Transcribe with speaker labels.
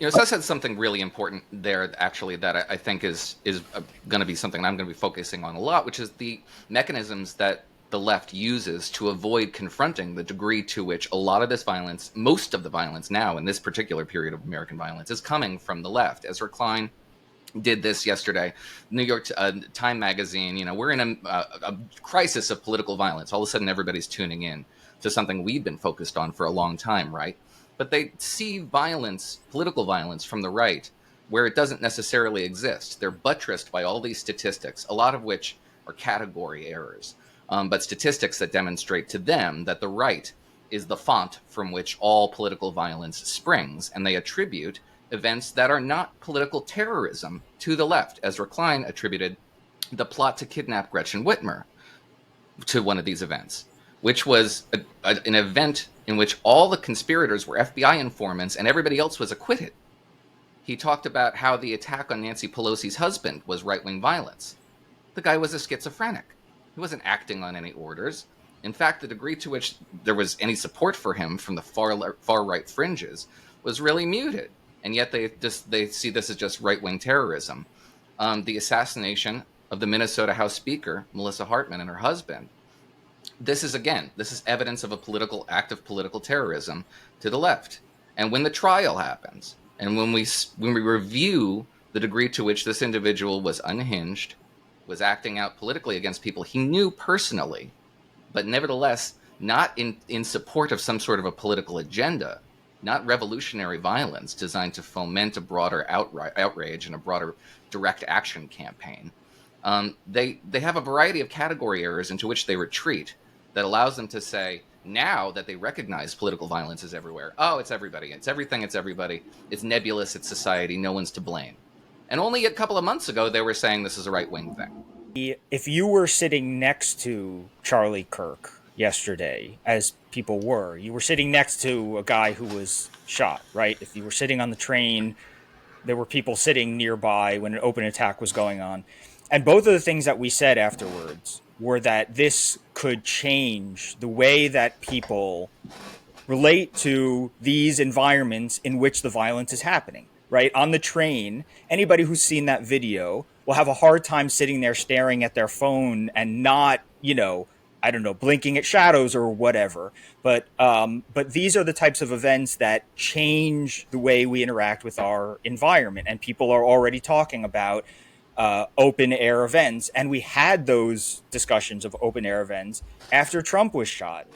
Speaker 1: Seth said something really important there, actually, that I think is going to be something I'm going to be focusing on a lot, which is the mechanisms that the left uses to avoid confronting the degree to which a lot of this violence, most of the violence now in this particular period of American violence, is coming from the left. Ezra Klein did this yesterday. New York Time magazine. We're in a crisis of political violence. All of a sudden, everybody's tuning in to something we've been focused on for a long time, right? But they see violence, political violence, from the right where it doesn't necessarily exist. They're buttressed by all these statistics, a lot of which are category errors, but statistics that demonstrate to them that the right is the font from which all political violence springs, and they attribute events that are not political terrorism to the left. Ezra Klein attributed the plot to kidnap Gretchen Whitmer to one of these events, which was an event in which all the conspirators were FBI informants and everybody else was acquitted. He talked about how the attack on Nancy Pelosi's husband was right-wing violence. The guy was a schizophrenic. He wasn't acting on any orders. In fact, the degree to which there was any support for him from the far right fringes was really muted, and yet they see this as just right-wing terrorism. The assassination of the Minnesota House Speaker, Melissa Hartman, and her husband. This is evidence of a political act of political terrorism to the left. And when the trial happens, and when we review the degree to which this individual was unhinged, was acting out politically against people he knew personally, but nevertheless not in support of some sort of a political agenda, not revolutionary violence designed to foment a broader outrage and a broader direct action campaign. They have a variety of category errors into which they retreat that allows them to say, now that they recognize political violence is everywhere, oh, it's everybody, it's everything, it's everybody, it's nebulous, it's society, no one's to blame. And only a couple of months ago, they were saying this is a right-wing thing.
Speaker 2: If you were sitting next to Charlie Kirk yesterday, as people were, you were sitting next to a guy who was shot, right? If you were sitting on the train, there were people sitting nearby when an open attack was going on. And both of the things that we said afterwards were that this could change the way that people relate to these environments in which the violence is happening, right? On the train, anybody who's seen that video will have a hard time sitting there staring at their phone and not, I don't know, blinking at shadows or whatever. But these are the types of events that change the way we interact with our environment. And people are already talking about open air events. And we had those discussions of open air events after Trump was shot.